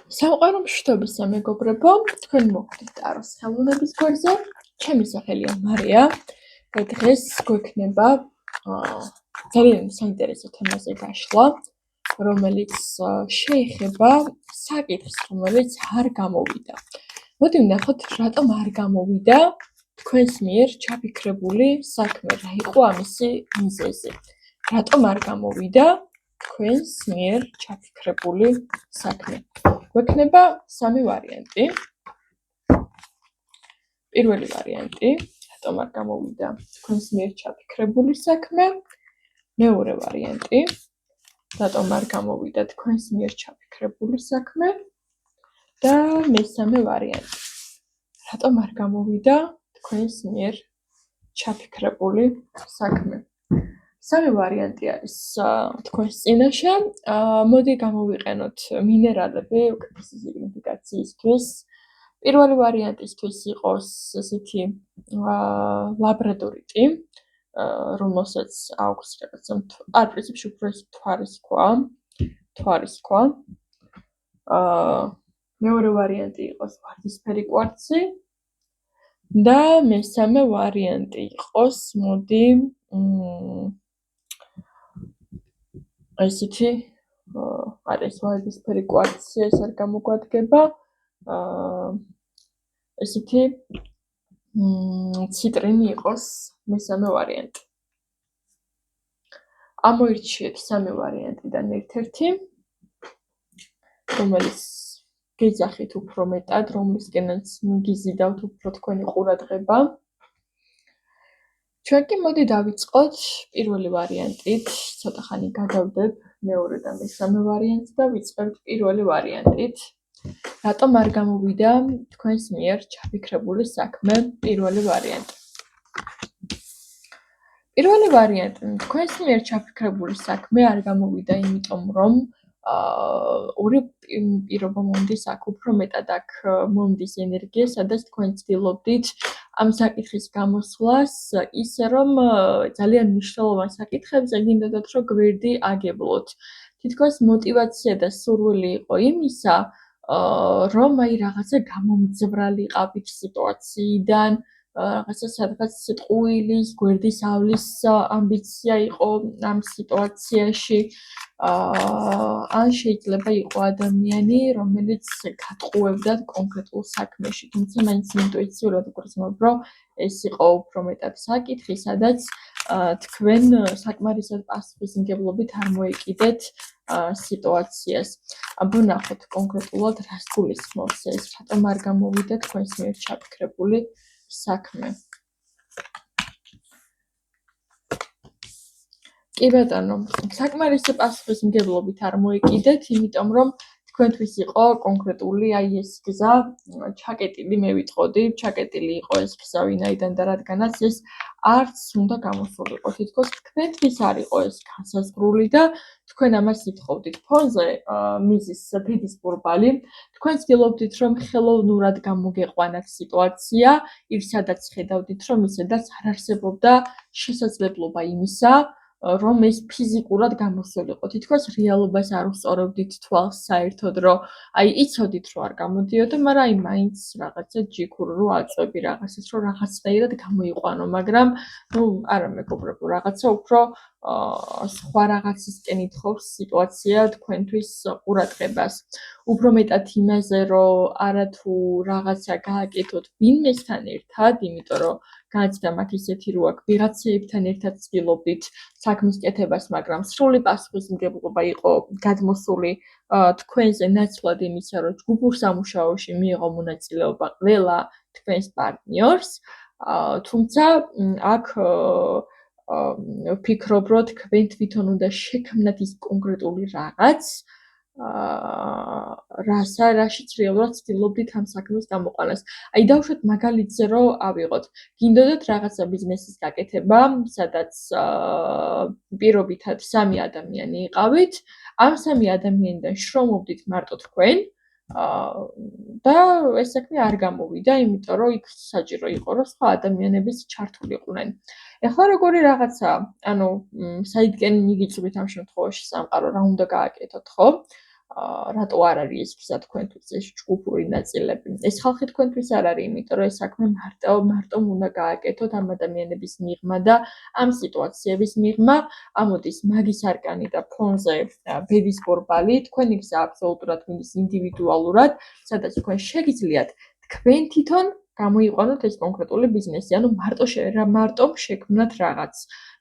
სამყარო მშვიდობისა მეგობრებო, თქვენ მოგვდით ტაროს ხელოვნების გვერდზე. ჩემი სახელია მარია და დღეს გვექნება ძალიან საინტერესო თემაზე გაშლა, რომელიც შეეხება საკითხს, რომელიც არ გამოვიდა. მოდი ვნახოთ, რატომ არ გამოვიდა თქვენს მიერ ჩაფიქრებული საქმე, რა იყო ამისი მიზეზი. რატომ არ გამოვიდა თქვენს მიერ ჩაფიქრებული საქმე. გვექნება სამი ვარიანტი. პირველი ვარიანტი, რატომ არ გამოვიდა თქვენს მიერ ჩაფიქრებული საქმე. მეორე ვარიანტი, რატომ არ გამოვიდა თქვენს მიერ ჩაფიქრებული საქმე. და მესამე ვარიანტი, რატომ არ გამოვიდა თქვენს მიერ ჩაფიქრებული საქმე. სამი ვარიანტი არის თქვენს წინაშე. მოდი გამოვიყენოთ მინერალები უკეთესი სიგნიფიკაციისთვის. პირველი ვარიანტისთვის იყოს ესეთი ლაბრადორიტი, რომელსაც აქვს რაღაცა პრინციპში უფრო მთვარის ქვა. მეორე ვარიანტი იყოს ვარდისფერი კვარცი და მესამე ვარიანტი იყოს, მოდი ესეთი არის ვარდისფერი კვარცი, ეს არ გამოგვადგება. ესეთი ციტრინი იყოს მესამე ვარიანტი. ამოირჩიეთ სამი ვარიანტიდან ერთ-ერთი, რომელიც გეძახით უფრო მეტად, რომლისკენაც მიგიზიდავთ უფრო თქვენი ყურადღება. ჩვენ კი მოდი დავიწყოთ პირველი ვარიანტით, ცოტა ხანი გადავდებ მეორე და მესამე ვარიანტს და ვიწყებთ პირველი ვარიანტით. რატომ არ გამოვიდა თქვენს მიერ ჩაფიქრებული საქმე, პირველი ვარიანტი. პირველი ვარიანტი, თქვენს მიერ ჩაფიქრებული საქმე არ გამოვიდა, იმიტომ რომ ორი პირობა მომდის აქ, უფრო მეტად აქ მომდის ენერგია, სადაც თქვენ ცდილობდით ამ საკითხის გამოსვლას, ისე რომ ძალიან მნიშვნელოვან საკითხებზე გინდოდათ, რომ გვერდი აგებლოთ. თითქოს мотиваცია და სურვილი იყო იმისა, რომ აი რაღაცა გამომძვრალიყავით სიტუაციიდან, რაღაცა სადღაც ტყუილის, გვერდის ავლის ამბიცია იყო ამ სიტუაციაში. ან შეიძლება იყო ადამიანი, რომელიც გატყუებდა კონკრეტულ საქმეში, თუმცა მაინც ინტუიციურად გრძნობ, რომ ეს იყო უფრო მეტად საკითხი, სადაც თქვენ საკმარისად პასუხისმგებლობით არ მოეკიდეთ სიტუაციას. ვნახოთ კონკრეტულად რას გულისხმობს ეს, რატომ არ გამოვიდა თქვენს მიერ ჩაფიქრებული საქმე. კი ბატონო, საკმარისი პასუხისმგებლობით არ მოეკიდეთ, იმიტომ რომ თქვენთვის იყო კონკრეტული აი ეს გზა ჩაკეტილი, მე ვიტყოდი, ჩაკეტილი იყო ეს გზა ვინაიდან და რადგანაც ეს არც უნდა გამოსულიყო. თითქოს თქვენთვის არ იყო ეს განსაზღვრული და თქვენ ამას ითხოვდით ფონზე მიზის ფიდის ბურბალი. თქვენ ცდილობდით, რომ ხელოვნურად გამოგეყვანათ სიტუაცია, იქ სადაც ხედავდით, რომ ისედაც არ არსებობდა შესაძლებლობა იმისა, რომ ეს ფიზიკურად გამოსულიყო. თითქოს რეალობას არ უსწორებდით თვალს საერთოდ, რომ აი იცოდით, რომ არ გამოდიოდა, მაგრამ აი მაინც რაღაცა ჯიქურ რო აწვევი რაღაცას, რომ რაღაცნაირად გამოიყვანო, მაგრამ ნუ არა მეგობრებო, რაღაცა უფრო სხვა რაღაცისკენ ითხოვს სიტუაცია თქვენთვის ყურადღებას. უფრო მეტად იმაზე, რომ არათუ რაღაცა გააკეთოთ ვინმესთან ერთად, იმიტომ რომ განცდა მათ ისეთი რო აქვს, ვიღაცეებთან ერთად ცდილობდით საქმის კეთებას, მაგრამ სრული პასუხისმგებლობა იყო გადმოსული თქვენზე ნაცვლად იმისა, რომ ჯგუფურ სამუშაოში მიიღო მონაწილეობა ყველა თქვენს პარტნიორს, თუმცა აქ ვფიქრობ, რომ თქვენ თვითონ უნდა შექმნათ ის კონკრეტული რაღაც, რაშიც რეალურად ცდილობდით ამ საქმის გამოყვანას. აი დავუშვათ მაგალითზე რომ ავიღოთ. გინდოდათ რაღაცა ბიზნესის გაკეთება, სადაც პირობითად 3 ადამიანი იყავით, ამ 3 ადამიანიდან შრომობდით მარტო თქვენ და ეს საქმე არ გამოვიდა, იმიტომ რომ იქ საჭირო იყო, რომ სხვა ადამიანებიც ჩართულიყვნენ. ეხლა როგორი რაღაცა, ანუ საიდკენ მიგიწვით ამ შემთხვევაში სამყარო რა უნდა გააკეთოთ, ხო? რატო არ არის ეს გზა თქვენთვის ეს ჯგუფური ნაწილები. ეს ხალხი თქვენთვის არ არის, იმიტომ რომ ეს საქმე მარტო უნდა გააკეთოთ ამ ადამიანების მიღმა და ამ სიტუაციების მიღმა. ამოდის მაგის არკანი და ფონზე ბედის ბორბალი, თქვენი გზა აბსოლუტურად მინდის ინდივიდუალურად, სადაც თქვენ შეგიძლიათ თქვენ თვითონ გამოიყვანოთ ეს კონკრეტული ბიზნესი, ანუ მარტომ შექმნათ რაღაც.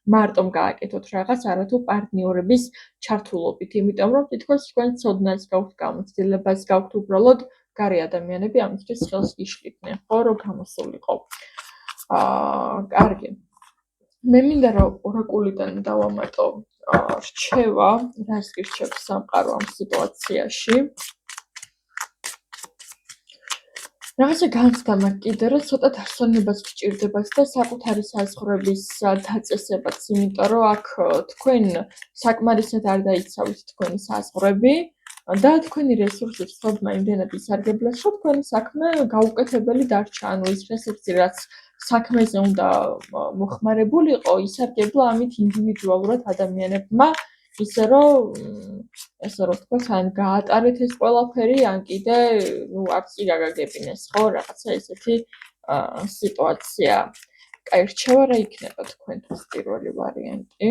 მარტომ გააკეთოთ რაღაც, არათუ პარტნიორების ჩართულობით, იმიტომ რომ თითქოს თქვენ ცოდნას გაქვთ, გამოცდილებას გაქვთ, უბრალოდ გარე ადამიანები ამისთვის ხელს იშლიდნენ, ხო, რომ გამოსულიყო. კარგი. მე მინდა რომ ორაკულიდან დავამატო რჩევა, რას გირჩევთ სამყარო ამ სიტუაციაში. რაღაცა განცდა მაგ კიდე რომ ცოტა დასვენებას გჭირდებათ და საკუთარი საზღვრების დაწესებაც, იმიტომ რომ აქ თქვენ საკმარისად არ დაიცავით თქვენი საზღვრები და თქვენი რესურსი ხდება იმდენად ისარგებლეს, რომ თქვენი საქმე გაუკეთებელი დარჩა, ანუ ის რესურსი, რაც საქმეზე უნდა მოხმარებულიყო, ისარგებლა ამით ინდივიდუალურად ადამიანებმა, ისე რომ თქვათ, ან გაატარეთ ეს ყველაფერი, ან კიდე, არც კი გაგაგებინეს, ხო, რაღაცა ესეთი სიტუაცია. კაი, რჩევა რა იქნება თქვენთვის პირველი ვარიანტი?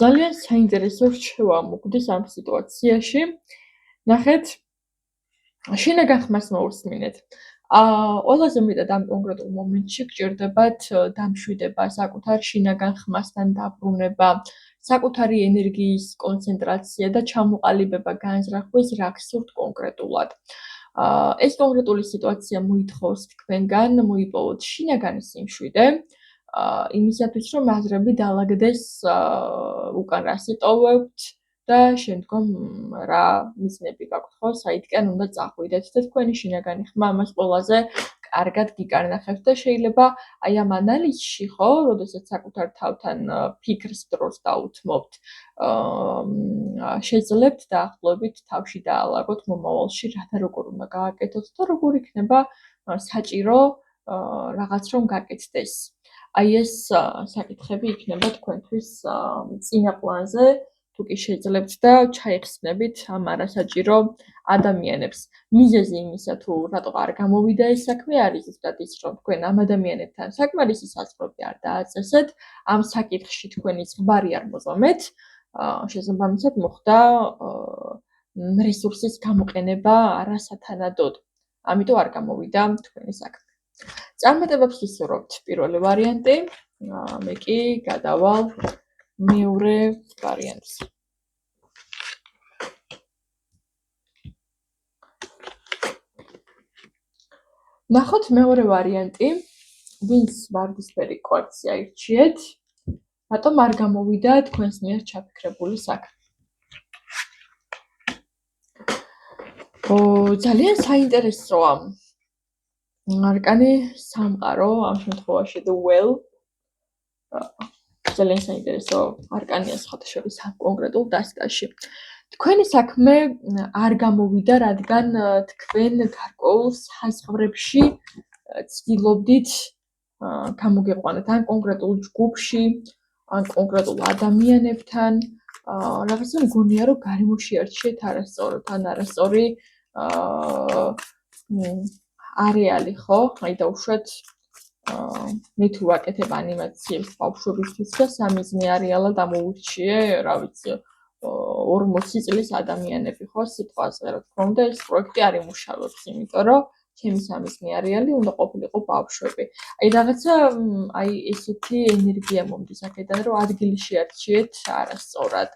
ძალიან საინტერესო რჩევა მოგვდის ამ სიტუაციაში. ნახეთ, შინაგან ხმას მოусმინეთ. ყველაზე მეტად ამ კონკრეტულ მომენტში გჭირდებათ დამშვიდება, საკუთარ შინაგან ხმასთან დაბრუნება, საკუთარი ენერგიის კონცენტრაცია და ჩამოყალიბება განზრახვის რა გსურთ კონკრეტულად. ეს კონკრეტული სიტუაცია მოითხოვს თქვენგან მოიპოვოთ შინაგანი სიმშვიდე, იმისათვის რომ აზრები დაალაგდეს უკან რას იტოვებთ და შემდგომ რა მიზნები გაქვთ, ხო, საიდკენ უნდა წახვიდეთ და თქვენი შინაგანი ხმა ამას ყველაზე კარგად გიკარნახებთ და შეიძლება აი ამ ანალიზში, ხო, როდესაც საკუთარ თავთან ფიქრს დროს დაუთმობთ, შეძლებთ დაახლოებით თავში დაალაგოთ მომავალში რა და როგორ უნდა გააკეთოთ და როგორ იქნება საჭირო რაღაც რომ გაკეთდეს. აი ეს საკითხები იქნება თქვენთვის წინა პლანზე, თუ კი შეძლებთ და ჩაიხსნებით ამ არასაჭირო ადამიანებს. მიზეზი იმისა, თუ რატო არ გამოვიდა ეს საქმე, არის ზუსტად ის, რომ თქვენ ამ ადამიანებთან საკმარისი საზღვრები არ დააწესეთ, ამ საკითხში თქვენი ზღვარი არ მოწამეთ, შესაბამისად მოხდა რესურსის გამოყენება არასათანადოდ. ამიტომ არ გამოვიდა თქვენი საქმე. წარმატებებს ვისურვებთ პირველი ვარიანტი, მე კი გადავალ მეორე ვარიანტს. ნახოთ მეორე ვარიანტი, ვინც ვარდისფერი კვარცი აირჩიეთ, რატომ არ გამოვიდა თქვენს მიერ ჩაფიქრებული საქმე. ძალიან საინტერესოა. არკანი სამყარო, ამ შემთხვევაში The Well. ძალიან საინტერესო არკანია სხვათა შორის ამ კონკრეტულ დასკაში. თქვენი საქმე არ გამოვიდა, რადგან თქვენ გარკვეულ საზღვრებში ცდილობდით გამოგეყვანათ ან კონკრეტულ ჯგუფში, ან კონკრეტულ ადამიანებთან, რაღაცა მგონია, რომ გარემოში არჩიეთ არასწორად, ან არასწორი არეალი, ხო? აი დაუშვათ მე თუ ვაკეთებ ანიმაციებს ბავშვებისთვის და სამიზნე არეალად ამოურჩიე, რა ვიცი, 40 წლის ადამიანები, ხო, სიტყვაზე, რა თქმა უნდა, ეს პროექტი არ იმუშავებს, იმიტომ რომ ჩემი სამიზნე არეალი უნდა ყოფილიყო ბავშვები. აი რაღაცა აი ესეთი ენერგია მომდის აქედან, რომ ადგილი შეარჩიეთ არასწორად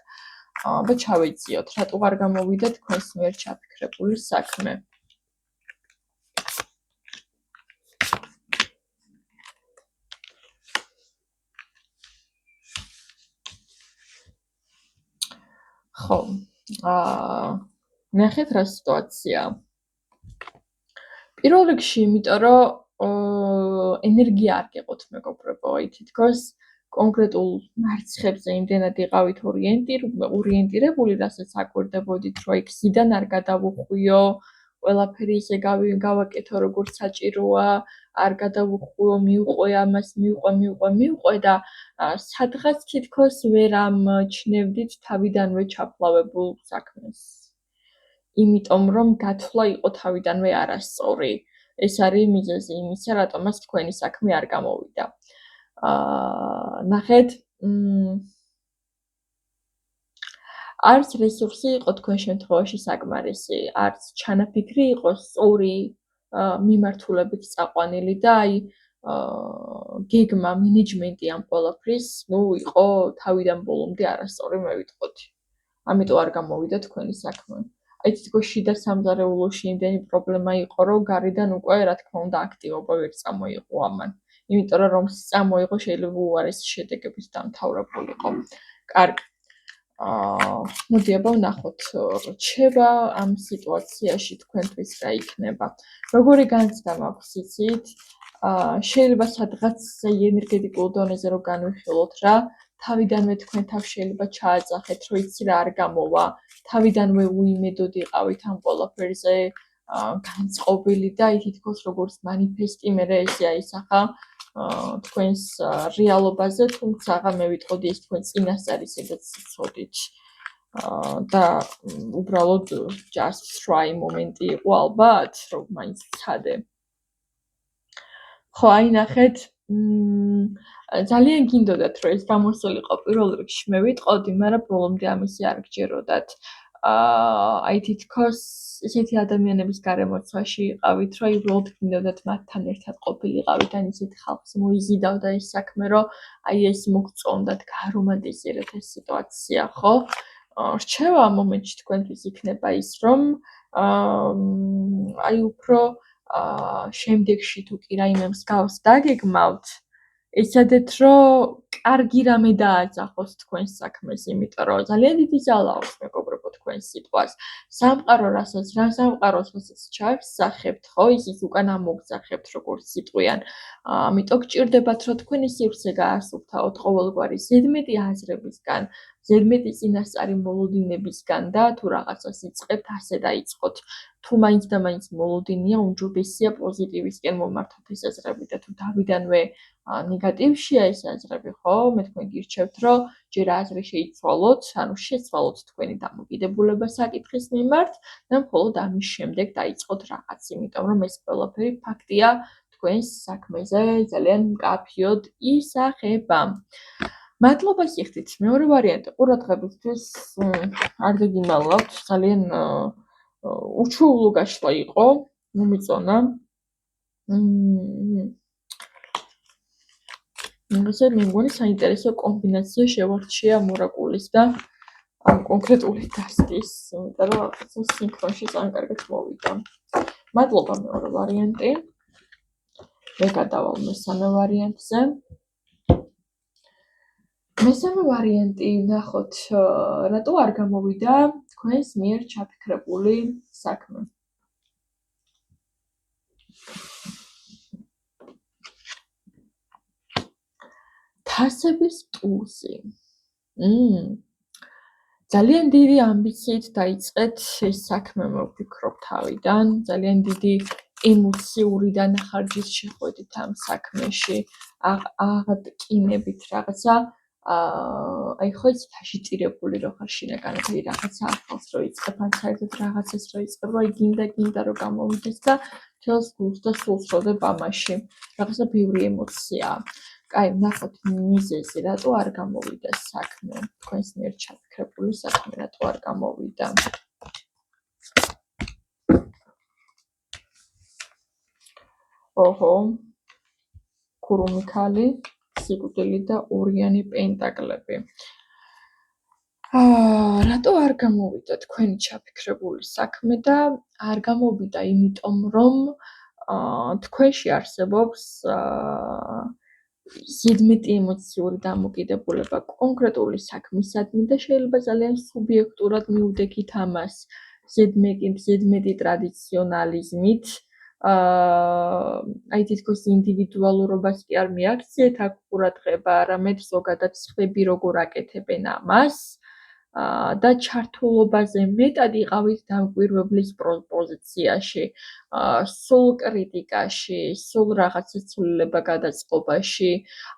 და ჩავეციოთ, რატო არ გამოვიდა თქვენს მიერ ჩაფიქრებული საქმე. ხო, ნახეთ რა სიტუაცია. პირველ რიგში, იმიტომ რომ ენერგია არ გეყოთ მეგობრებო, აი თითქოს კონკრეტულ მარცხებზე იმდენად იყავით ორიენტირებული, რასაც აკვირდებოდით, რომ აი გზიდან არ გადავუხვიო, ყველაფერი ისე გავაკეთო, როგორც საჭიროა, არ გადავუხვიო, მივყვე ამას, მივყვე და სადღაც თითქოს ვერ ამჩნევდით თავიდანვე ჩაფლავებულ საქმეს. იმიტომ რომ გათვლა იყო თავიდანვე არასწორი. ეს არის მიზეზი იმისა, რატომაც თქვენი საქმე არ გამოვიდა. ნახეთ, არც რესურსი იყო თქვენ შემთხვევაში საკმარისი, არც ჩანაფიქრი იყო სწორი მიმართულებით წაყვანილი და გეგმა, მენეჯმენტი ამ ყველაფრის, იყო თავიდან ბოლომდე არასწორი, მე ვიტყოდი. ამიტომ არ გამოვიდა თქვენი საქმე. თითქოს შიდა სამზარეულოში იმდენი პრობლემა იყო, რომ გარედან უკვე, რა თქმა უნდა, აქტივობა ვერ წამოიღო ამან. იმიტომ რომ წამოიღო, შეიძლება უარესი შედეგებით დამთავრებულიყო. კარგი. მოდი აბა ვნახოთ, რჩება ამ სიტუაციაში თქვენთვის რა იქნება. როგორი განცდა მაქვს იცით? შეიძლება სადღაც ენერგეტიკულ დონეზე რომ განვიხილოთ რა, თავიდანვე თქვენ თავს შეიძლება ჩააწახეთ, რომ იცი რა არ გამოვა, თავიდანვე უიმედოდ იყავით ამ ყველაფერზე, განწყობილი და თითქოს როგორც მანიფესტი მერე ესე აისახა თქვენს რეალობაზე, თუმცა მე ვიტყოდი ეს თქვენ წინასწარი, სადაც ცოდით. და უბრალოდ just try მომენტი იყო ალბათ, რომ მაინც ცადე. ხო, აი ნახეთ, ძალიან გინდოდათ, რომ ეს გამოსულიყო პირველ რიგში, მე ვიტყოდი, მაგრამ ბოლომდე ამისი არ გჯეროდათ. აი თითქოს ისეთი ადამიანების გარემოცვაში იყავით, რომ უბრალოდ გინდოდათ მათთან ერთად ყოფილიყავით, ან ისეთ ხალხს მოიზიდავდა ეს საქმე, რომ აი ეს მოგწონდათ, გაარომანტიზირეთ ეს სიტუაცია, ხო? რჩევა ამ მომენტში თქვენთვის იქნება ის, რომ აი უფრო შემდეგში თუ კი რაიმე მსგავს დაგეგმავთ, ეცადეთ, რომ კარგი რამე დააძახოს თქვენს საქმეს, იმიტომ რომ ძალიან დიდი ძალა აქვს მეგობრებო თქვენს სიტყვას. სამყარო რასაც ჩააგზახებთ, ხო, ისიც უკან ამოგძახებთ, როგორც სიტყვიან. ამიტომ გჭირდებათ, რომ თქვენი სივრცე გაასუფთავოთ ყოველგვარი ზედმეტი აზრებისგან, ზედმეტი წინასწარი მოლოდინებისგან და თუ რაღაცას იწყებთ, ასე დაიწყოთ. თუ მაინც და მაინც მოლოდინია, უმჯობესია პოზიტივისკენ მომართოთ ეს აზრები და თუ თავიდანვე ნეგატივშია ეს აზრები, ხო? მე თქვენ გირჩევთ, რომ ჯერ აზრი შეიცვალოთ, ანუ შეცვალოთ თქვენი დამოკიდებულება საკითხის მიმართ და მხოლოდ ამის შემდეგ დაიწყოთ რაღაც, იმიტომ რომ ეს ყველაფერი ფაქტია თქვენს საქმეზე ძალიან მკაფიოდ ისახება. მადლობა სიხდით. მეორე ვარიანტი ყურადღებისთვის არ დაგიმალავთ, ძალიან უჩვეულო გაშლა იყო, მომიწონა. ესე მე მგონი საინტერესო კომბინაცია შევარჩია მორაკულის და ამ კონკრეტული დასტის, იმიტომ რომ რაღაცა სინქრონში ძალიან კარგად მოვიდა. მადლობა მეორე ვარიანტი. მე გადავალ მესამე ვარიანტზე. მესამე ვარიანტი ნახოთ, რატო არ გამოვიდა თქვენს მიერ ჩაფიქრებული საქმე. თასების ტულზე. ძალიან დიდი ამბიციით დაიწყეთ ეს საქმე, მოვფიქრობ თავიდან, ძალიან დიდი ემოციური დანახარჯით შეხვედით ამ საქმეში, აღადგინებით რაღაცა, აი ხო იცით აშიტირებული რო ხარ შინაგანად, რაღაცა ახალს რო იწყებ, ან საერთოდ რაღაცას რო იწყებ, აი გინდა რომ გამოვიდეს და თელს გულს და სულს როდებ ამაში. რაღაცა ბევრი ემოციაა. კაი, ნახოთ მიზეზი, რატო არ გამოვიდა საქმე, თქვენს მიერ ჩაფიქრებული საქმე, რატო არ გამოვიდა. ოჰო, ქურუმი ქალი, სიკვდილი და ორიანი პენტაკლები. რატო არ გამოვიდა თქვენი ჩაფიქრებული საქმე და არ გამოვიდა იმიტომ, რომ თქვენში არსებობს ზედმეტი ემოციური დამოკიდებულება კონკრეტული საქმისადმი და შეიძლება ძალიან სუბიექტურად მიუდექით ამას ზედმეტი ტრადიციონალიზმით. აი თითქოს ინდივიდუალურობას კი არ მიაქციეთ აქ ყურადღება, არამედ ზოგადად ხდები როგორ აკეთებენ ამას. და ჩართულობაზე მეტად იყავით დამკვირვებლის პოზიციაში, სულ კრიტიკაში, სულ რაღაცა ცვლილება გადაწყობაში,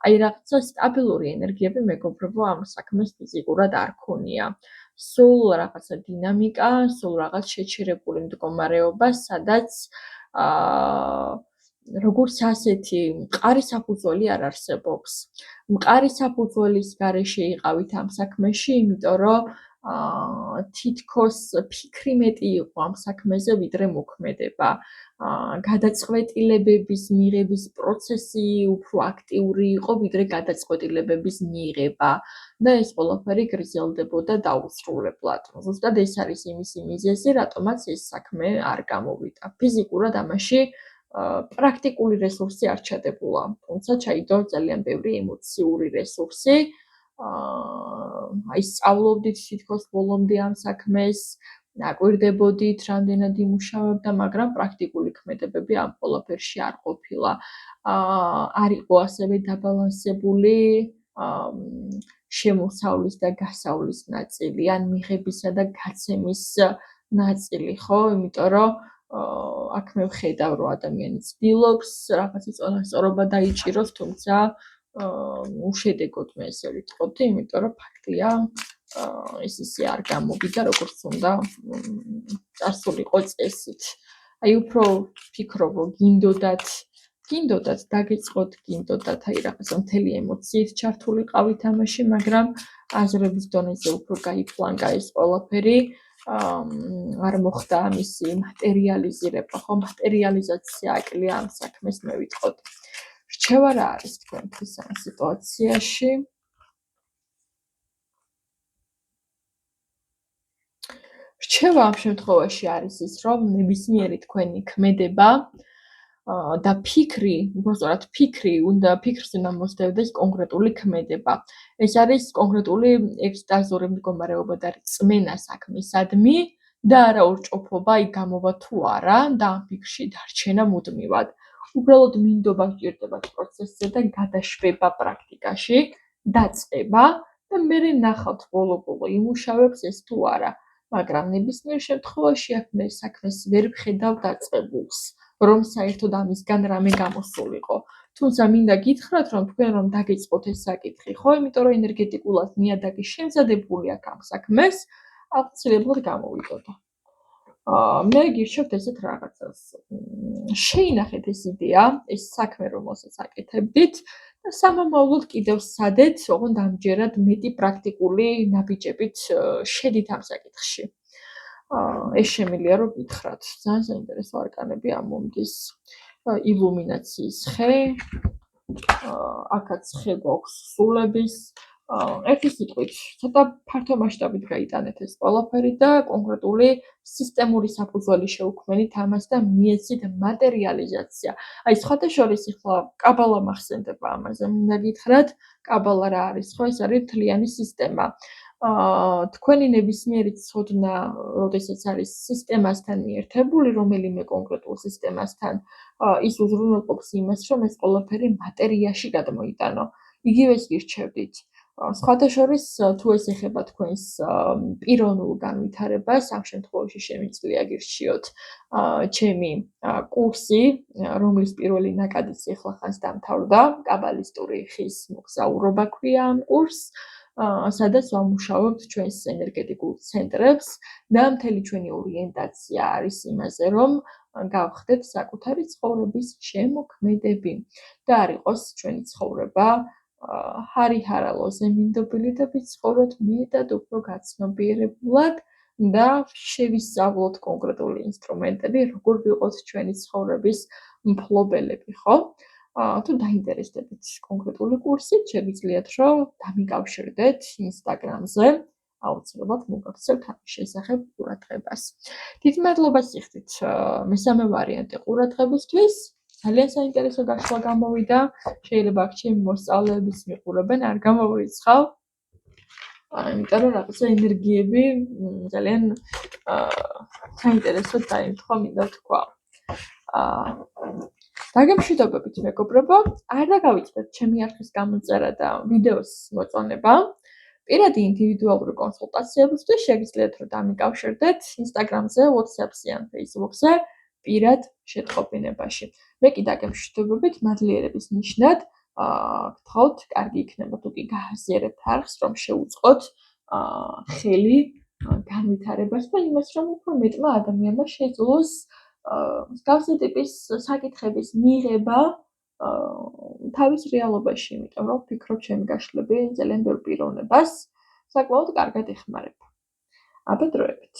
აი რაღაცა სტაბილური ენერგიები მეგობრებო ამ საქმეს ფიზიკურად არ ქონია. სულ რაღაცა დინამიკა, სულ რაღაც შეჩერებული მდგომარეობა, სადაც როგორც ასეთი მყარი საფუძველი არ არსებობს. მყარი საფუძველის გარეშე იყავით ამ საქმეში, იმიტომ რომ თითქოს ფიქრი მეტი იყო ამ საქმეზე, ვიდრე მოქმედება. გადაწყვეტილებების მიღების პროცესი უფრო აქტიური იყო, ვიდრე გადაწყვეტილებების მიღება და ეს ყველაფერი გრძელდებოდა დაუსრულებლად. ზუსტად ეს არის იმისი მიზეზი, რატომაც ეს საქმე არ გამოვიდა. ფიზიკურად ამაში პრაქტიკული რესურსი არ ჩადებულა, თუმცა ჩაიდო ძალიან ბევრი ემოციური რესურსი. აი სწავლობდით თითქოს ბოლომდე ამ საქმეს, აკვირდებოდით, რამდენად იმუშავებდა, მაგრამ პრაქტიკული ქმედებები ამ ყველაფერში არ ყოფილა. არ იყო ასევე დაბალანსებული შემოსავლის და გასავლის ნაწილი, ან მიღებისა და გაცემის ნაწილი, ხო? იმიტომ რომ აქ მე ვხედავ, რომ ადამიანი ცდილობს რაღაცა წონასწორობა დაიჭიროს, თუმცა უშედეგოდ მე ესე ვიტყოდი, იმიტომ რომ ფაქტია, ეს ისე არ გამოვიდა, როგორც უნდა წარსულიყო წესით. აი უფრო ვფიქრობ, რომ გინდოდათ დაგეწყოთ, გინდოდათ აი რაღაცა მთელი ემოციით ჩართულიყავით ამაში, მაგრამ აზრების დონეზე უფრო გაიფლანგა ეს ყველაფერი. არ მოხდა ამისი მატერიალიზირება, ხო, მატერიალიზაცია აკლია ამ საქმეს მე ვიტყოდი. რჩევა რა არის თქვენთვის ამ სიტუაციაში? რჩევა ამ შემთხვევაში არის ის, რომ ნებისმიერი თქვენი ქმედება და ფიქრი, უბრალოდ ფიქრი, ფიქრს უნდა მოსდევდეს კონკრეტული ქმედება. ეს არის კონკრეტული ექსტაზური მდგომარეობა და რწმენა საქმისადმი და არა ურჭოფობა, აი გამოვა თუ არა და ამ ფიქრში დარჩენა მუდმივად. უბრალოდ მინდობა გჭირდებათ პროცესზე და გადაშვება პრაქტიკაში, დაწყება და მერე ნახავთ ბოლო-ბოლო იმუშავებს ეს თუ არა. მაგრამ ნებისმიერ შემთხვევაში აქ მე საქმეს ვერ ვხედავ დაწყებულს, რომ საერთოდ ამისგან რამე გამოსულიყო. თუმცა მინდა გითხრათ, რომ თქვენ რომ დაგეწყოთ ეს საკითხი, ხო, იმიტომ რომ ენერგეტიკულად ნიადაგი შემზადებული აქ ამ საქმეს, აუცილებლად გამოვიდოდა. მე გირჩევთ ესეთ რაღაცას. შეინახეთ ეს იდეა, ეს საქმე რომელსაც აკეთებდით და სამომავლოდ კიდევ სადეთ, ოღონდ ამჯერად მეტი პრაქტიკული ნაბიჯებით შედით ამ საკითხში. ეს შემიძლია რომ გითხრათ. ძალიან საინტერესო არკანები ამომდის. ილუმინაციის ხე, აქაც ხე გვაქვს სულების, ერთი სიტყვით, ცოტა ფართო მასშტაბით გაიტანეთ ეს ყველაფერი და კონკრეტული სისტემური საფუძველი შევქმნით ამას და მიეცით მატერიალიზაცია. აი სხვადასხვა ახლა კაბალა მახსენდება ამაზე, მინდა გითხრათ, კაბალა რა არის, ხო, ეს არის მთლიანი სისტემა. თქვენი ნებისმიერი ცოდნა, როდესაც არის სისტემასთან მიერთებული, რომელიმე კონკრეტულ სისტემასთან, ის უზრუნველყოფს იმას, რომ ეს ყველაფერი მატერიაში გადმოიტანო. იგივეს გირჩევდით. სხვადასხვა თუ ეს ეხება თქვენს პიროვნულ განვითარებას, ამ შემთხვევაში შემიძლია გირჩიოთ ჩემი კურსი, რომლის პირველი ნაკადიც ახლა ხანს დამთავრდა, კაბალისტური ხის მოგზაურობა ქვია ამ კურსს, სადაც ვამუშავებთ ჩვენს ენერგეტიკულ ცენტრებს და მთელი ჩვენი ორიენტაცია არის იმაზე, რომ გავხდეთ საკუთარი ცხოვრების შემოქმედები და არ იყოს ჩვენი ცხოვრება ჰარი-ჰარალოზე მინდობილი და ვიცხოვროთ მეტად უფრო გაცნობიერებულად და შევისწავლოთ კონკრეტული ინსტრუმენტები, როგორ ვიყოთ ჩვენი ცხოვრების მფლობელები, ხო? თუ დაინტერესდებით კონკრეტული კურსით, შეგიძლიათ რომ დამიკავშირდეთ Instagram-ზე, აუცილებლად მოგაქცევთ ამის შესახებ ყურადღებას. დიდ მადლობას სიხდით მესამე ვარიანტი ყურადღებისთვის. ძალიან საინტერესო გაშლა გამოვიდა. შეიძლება აქ ჩემი მოსწავლეებიც მიყურებენ, არ გამოვირიცხავ. იმიტომ რომ რაღაცა ენერგიები ძალიან საინტერესოდ დაემთხვა, მინდა თქვა. დაგემშვიდობებით მეგობრებო, არ დაგავიწყდეთ ჩემი არხის გამოწერა და ვიდეოს მოწონება. პირადი ინდივიდუალური კონსულტაციებისთვის შეგიძლიათ რომ დამიკავშირდეთ Instagram-ზე, WhatsApp-ზე ან Facebook-ზე პირად შეტყობინებაში. მე კი დაგემშვიდობებით მადლიერების ნიშნად გთხოვთ, კარგი იქნება თუ კი გააზიარებთ არხს, რომ შეუწყოთ ხელი განვითარებას და იმას, რომ უფრო მეტმა ადამიანმა შეძლოს მსგავსი ტიპის საკითხების მიღება თავის რეალობაში, იმიტომ რომ ვფიქრობ, ჩემი გაშლები ძალიან ბევრ პიროვნებას საკმაოდ კარგად ეხმარება. აბა დროებით.